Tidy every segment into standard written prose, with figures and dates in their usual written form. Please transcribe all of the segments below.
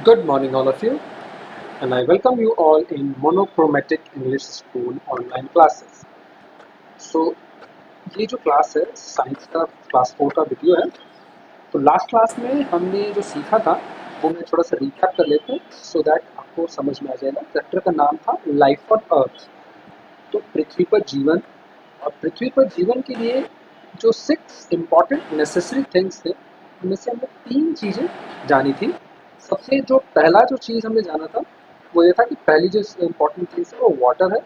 Good morning, all of you, and I welcome you all in Monochromatic English School online classes. So, ये जो class है science का class 4 का video है। तो लास्ट क्लास में हमने जो सीखा था वो मैं थोड़ा सा रिकैप कर लेते हैं सो दैट आपको समझ में आ जाएगा। चैप्टर का नाम था लाइफ ऑन अर्थ। तो पृथ्वी पर जीवन, और पृथ्वी पर जीवन के लिए जो 6 इम्पॉर्टेंट नेसेसरी थिंग्स थे उनमें से हमने 3 चीज़ें जानी थी। सबसे जो पहला जो चीज़ हमने जाना था वो ये था कि पहली जो इम्पॉर्टेंट चीज़ है वो वाटर है।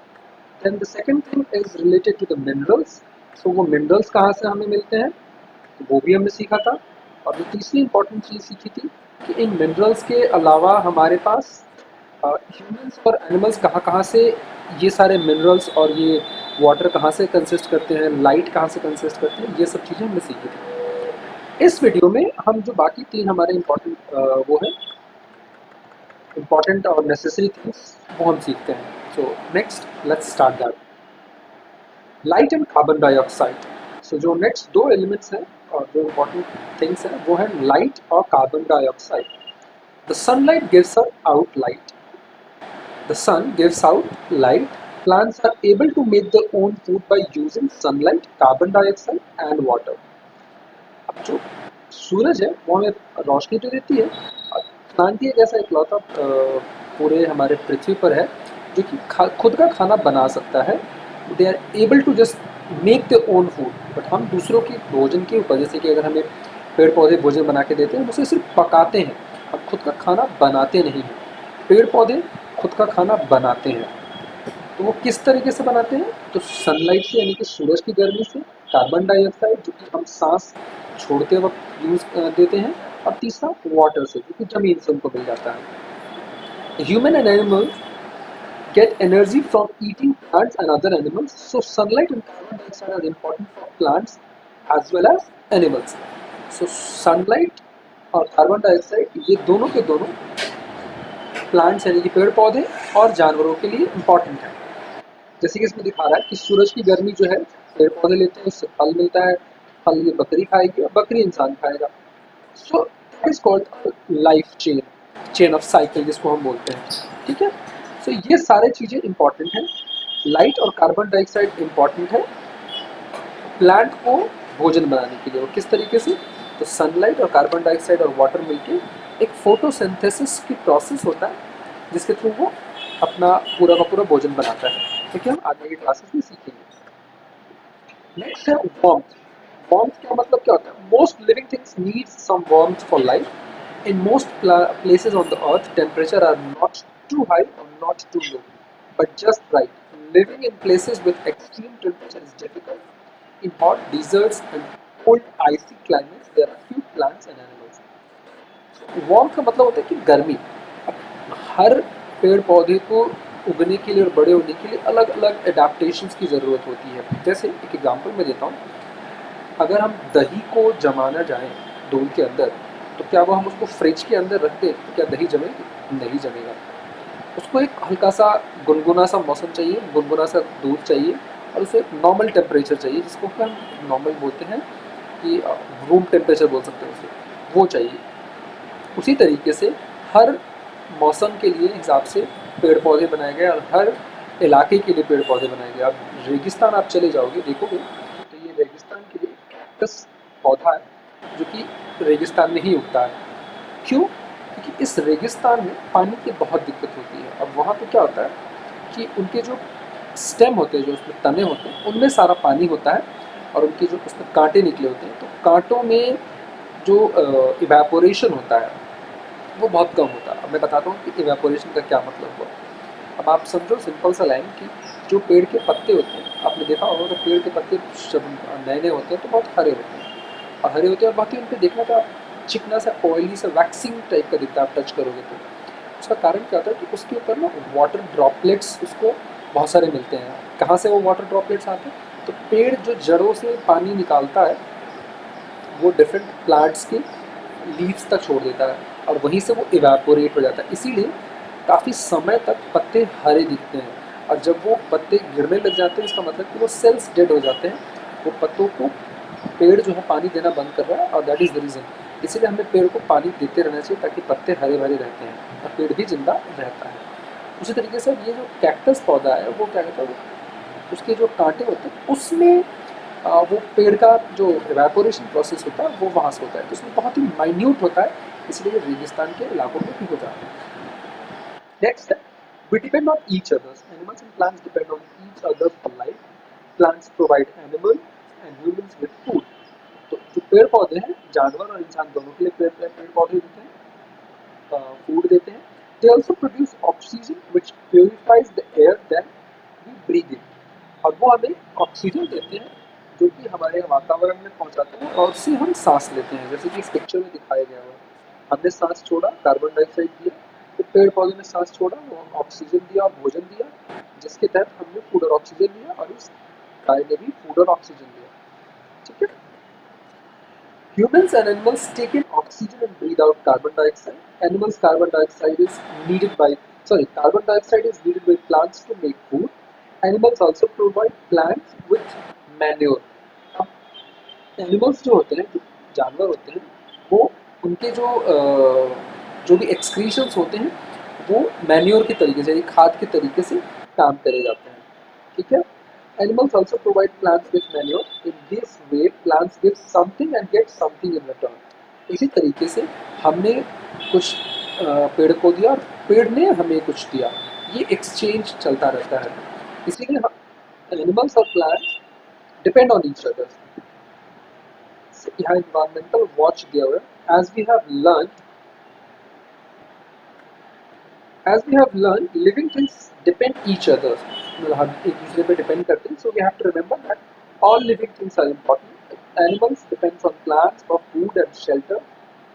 Then the second thing is related to the minerals. So वो मिनरल्स कहाँ से हमें मिलते हैं तो वो भी हमने सीखा था। और जो तीसरी इम्पॉर्टेंट चीज़ सीखी थी कि इन मिनरल्स के अलावा हमारे पास ह्यूमंस और एनिमल्स कहाँ कहाँ से ये सारे मिनरल्स और ये वाटर कहाँ से कंसिस्ट करते हैं, लाइट कहाँ से कंसिस्ट करते हैं, ये सब चीज़ें हमने सीखी थी। इस वीडियो में हम जो बाकी 3 हमारे इम्पॉर्टेंट वो है इम्पॉर्टेंट और नेसेसरी थिंग्स वो हम सीखते हैं। So next let's start that. Light and carbon dioxide. So जो नेक्स्ट 2 एलिमेंट्स हैं और जो इम्पॉर्टेंट थिंग्स हैं वो है लाइट और carbon dioxide. The sunlight gives out light. The sun gives out light. Plants are able to make their own food by using sunlight, carbon dioxide and water. अब जो सूरज है वो हमें रोशनी तो देती है और प्लांट ही एक ऐसा इकलौता पूरे हमारे पृथ्वी पर है जो कि खुद का खाना बना सकता है। They are able to just make their own food. But हम दूसरों के भोजन के ऊपर, जैसे कि अगर हमें पेड़ पौधे भोजन बना के देते हैं हम उसे सिर्फ पकाते हैं, हम खुद का खाना बनाते नहीं हैं। पेड़ पौधे खुद का खाना बनाते हैं। तो वो किस तरीके से बनाते हैं तो सनलाइट से, यानी कि सूरज की गर्मी से, कार्बन डाइऑक्साइड जो कि हम सांस छोड़ते वक्त यूज देते हैं, और तीसरा वाटर से जो कि जमीन से उनको मिल जाता है। Human and animal get energy from eating plants and other animals. So sunlight and carbon dioxide are important for plants as well as animals. So sunlight और कार्बन डाइऑक्साइड ये दोनों के दोनों प्लांट्स यानी कि पेड़ पौधे और जानवरों के लिए इम्पॉर्टेंट है। जैसे कि इसमें दिखा रहा है कि सूरज की गर्मी जो है पेड़ पौधे लेते हैं, उससे फल मिलता है, फल ये बकरी खाएगी और बकरी इंसान खाएगा। So that is called life chain, chain of cycle जिसको हम बोलते हैं। ठीक है, सो ये सारे चीज़ें इंपॉर्टेंट हैं। लाइट और कार्बन डाइऑक्साइड इंपॉर्टेंट है प्लांट को भोजन बनाने के लिए। और किस तरीके से तो सनलाइट और कार्बन डाइऑक्साइड और वाटर मिलके एक फोटोसिंथेसिस की प्रोसेस होता है जिसके थ्रू वो अपना पूरा का पूरा भोजन बनाता है। तो क्या हम आगे की क्लासेस में सीखेंगे। नेक्स्ट है वार्मथ। वार्मथ क्या मतलब क्या होता है। Most living things need some warmth for life. In most places on the earth temperature are not too high और not too low but just right. Living in places with extreme temperature is difficult. In hot deserts and cold icy climates, there are few plants and animals. Warm का मतलब होता है कि गर्मी। हर पेड़ पौधे को उगने के लिए और बड़े होने के लिए अलग अलग एडाप्टेशंस की ज़रूरत होती है। जैसे एक एग्जांपल मैं देता हूँ, अगर हम दही को जमाना चाहें दूध के अंदर, तो क्या वो हम उसको फ्रिज के अंदर रख दें तो क्या दही जमेगी? नहीं जमेगा। उसको एक हल्का सा गुनगुना सा मौसम चाहिए, गुनगुना सा दूध चाहिए, और उसे एक नॉर्मल टेम्परेचर चाहिए जिसको कि हम नॉर्मल बोलते हैं कि रूम टेम्परेचर बोल सकते हैं उसे, वो चाहिए। उसी तरीके से हर मौसम के लिए हिसाब से पेड़ पौधे बनाए गए और हर इलाके के लिए पेड़ पौधे बनाए गए। अब रेगिस्तान आप चले जाओगे देखोगे तो ये रेगिस्तान के लिए कैक्टस पौधा है जो कि रेगिस्तान में ही उगता है। क्यों? क्योंकि इस रेगिस्तान में पानी की बहुत दिक्कत होती है। अब वहाँ पे क्या होता है कि उनके जो स्टेम होते हैं, जो उसमें तने होते हैं, उनमें सारा पानी होता है और उनके जो उसमें कांटे निकले होते हैं, तो कांटों में जो इवेपोरेशन होता है वो बहुत कम होता है। अब मैं बताता हूँ कि इवेपोरेशन का क्या मतलब हुआ। अब आप समझो सिंपल सा लाइन कि जो पेड़ के पत्ते होते हैं, आपने देखा होगा तो पेड़ के पत्ते जब नए नए होते हैं तो बहुत हरे होते हैं और हरे होते हैं और बाकी उन पर देखना का चिकना सा ऑयली सा वैक्सिंग टाइप का दिखता है। आप टच करोगे तो उसका कारण क्या होता है कि उसके ऊपर ना वाटर ड्रॉपलेट्स उसको बहुत सारे मिलते हैं। कहाँ से वो वाटर ड्रॉपलेट्स आते हैं तो पेड़ जो जड़ों से पानी निकालता है वो डिफरेंट प्लांट्स के लीव्स तक छोड़ देता है और वहीं से वो इवेपोरेट हो जाता है। इसीलिए काफ़ी समय तक पत्ते हरे दिखते हैं, और जब वो पत्ते गिरने लग जाते हैं इसका मतलब कि वो सेल्स डेड हो जाते हैं। वो पत्तों को पेड़ जो है पानी देना बंद कर रहा है और दैट इज़ द रीज़न। इसीलिए हमें पेड़ को पानी देते रहना चाहिए ताकि पत्ते हरे भरे रहते हैं और पेड़ भी जिंदा रहता है। उसी तरीके से ये जो कैक्टस पौधा है वो क्या कहता है, उसके जो कांटे होते हैं उसमें वो पेड़ का जो इवेपोरेशन प्रोसेस होता है वो वहाँ से होता है, तो उसमें बहुत ही माइन्यूट होता है, इसलिए ये रेगिस्तान के इलाकों में भी हो जाता है। नेक्स्ट है, we depend on each others. Animals and plants depend on each other for life. Plants provide animals and humans with food. तो जो पेड़ पौधे हैं, जानवर और इंसान दोनों के लिए पेड़ पौधे देते हैं, फूड देते हैं। They also produce oxygen which purifies the air that we breathe in. और वो हमें ऑक्सीजन देते हैं जो कि हमारे वातावरण में पहुंचाते हैं और उससे हम सांस लेते हैं, जैसे कि इस पिक्चर में दिखाया गया हुआ है। हमने सांस छोड़ा, कार्बन डाइऑक्साइड दिया, तो पेड़ पौधे ने सांस छोड़ा, वो ऑक्सीजन दिया और भोजन दिया, जिसके तहत हमने फूड और ऑक्सीजन लिया और इस गाय ने भी फूड और ऑक्सीजन दिया। ठीक है। Humans and animals take in oxygen and breathe out carbon dioxide. Carbon dioxide is needed by carbon dioxide is needed by plants to make food. Animals also provide plants with manure. अब animals जो होते हैं, जो जानवर होते हैं, वो उनके जो भी एक्सक्रीशंस होते हैं वो मैन्योर के तरीके से, खाद के तरीके से काम करे जाते हैं। ठीक है। Animals also provide plants with manure. In this way, plants give something and get something in return. इसी तरीके से हमने कुछ पेड़ को दिया और पेड़ ने हमें कुछ दिया, ये एक्सचेंज चलता रहता है। इसीलिए एनिमल्स और plants depend on each other. यहाँ environmental watch दिया हुआ है। As we have learned, living things depend each other. मतलब हम एक दूसरे पे डिपेंड करते हैं, so we have to remember that all living things are important. Animals depends on plants for food and shelter.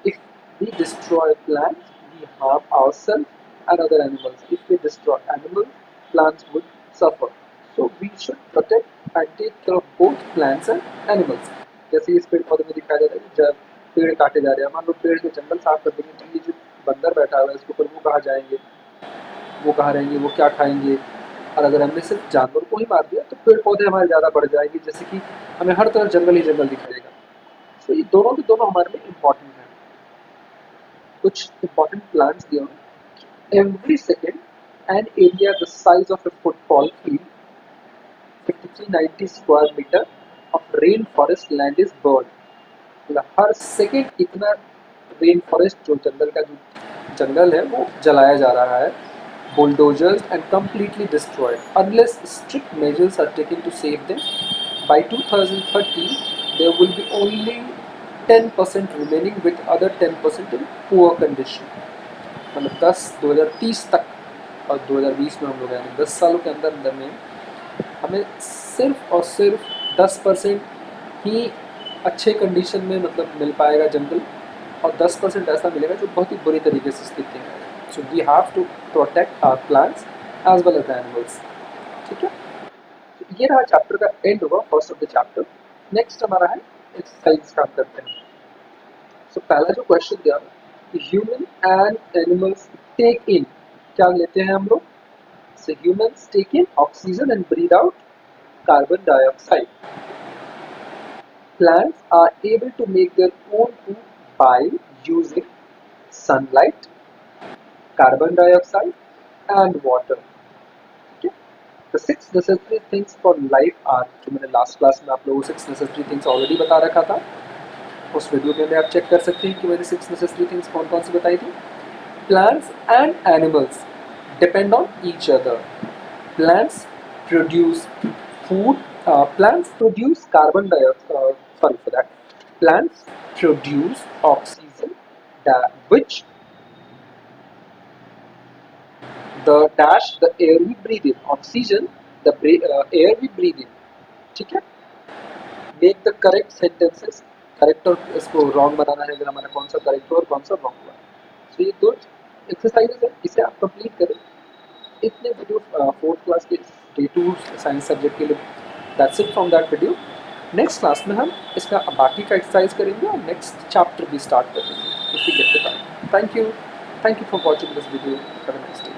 If we destroy plants, we harm ourselves and other animals. If we destroy animals, plants would suffer. So we should protect and take care of both plants and animals. जैसे इस पेड़ पौधे में दिखाया जा रहा है, जब पेड़ काटे जा रहे हैं, मान लो पेड़ के जंगल साफ कर देंगे तो ये जो बंदर बैठा हुआ है इसके ऊपर, वो कहाँ जाएंगे, वो कहाँ रहेंगे, वो क्या खाएंगे। और अगर हमने सिर्फ जानवर को ही मार दिया तो पेड़ पौधे हमारे ज़्यादा बढ़ जाएंगे, जैसे कि हमें हर तरफ जंगल ही जंगल दिखाएगा। तो ये दोनों के दोनों हमारे लिए इम्पॉर्टेंट हैं। कुछ इम्पॉर्टेंट प्लान्स दिए हुए। Every second an area the size of a football field 5390 square metre of rain forest land is burn. मतलब हर सेकेंड इतना रेन फॉरेस्ट, जो जंगल का जो जंगल है वो जलाया जा रहा है, bulldozers and completely destroyed unless strict measures are taken to save them. By 2030 there will be only 10% remaining with other 10% in poor condition. मतलब 2030 तक और 2020 में हम लोग यानी 10 सालों के अंदर अंदर में हमें सिर्फ और सिर्फ 10% ही अच्छे कंडीशन में मतलब मिल पाएगा जंगल, और 10% ऐसा मिलेगा जो बहुत ही बुरी तरीके से स्थिति में है। So we have to protect our plants as well as the animals. ठीक है। तो ये रहा चैप्टर का एंड हुआ, first of the chapter. Next हमारा है एक्सरसाइज स्टार्ट करते हैं। सो पहला जो क्वेश्चन दिया, human and animals take in, क्या लेते हैं हम लोग? So humans take in oxygen and breathe out carbon dioxide. Plants are able to make their own food by using sunlight, carbon dioxide and water. Okay? The 6 necessary things for life are, जो मैंने last class में आप लोगों को 6 necessary things already बता रखा था, उस वीडियो में आप चेक कर सकते हैं कि मैंने 6 necessary things कौन कौन सी बताई थी। Plants and animals depend on each other. Plants produce food. Plants produce carbon dioxide. Sorry for that. Plants produce oxygen, which the air we breathe in. Oxygen, the air we breathe in. ठीक है। Make the correct sentences. Correct और इसको wrong बनाना है, अगर हमारा कौन सा correct हो और कौन सा रॉन्ग हुआ। तो ये दो एक्सरसाइजेस है, इसे आप कंप्लीट करें। इतने वीडियो फोर्थ क्लास के डे 2 साइंस सब्जेक्ट के लिए that's it from that video. Next class में हम इसका बाकी का एक्सरसाइज करेंगे और नेक्स्ट चैप्टर भी स्टार्ट करेंगे if we get the time. Thank you for watching this video. Have a nice day.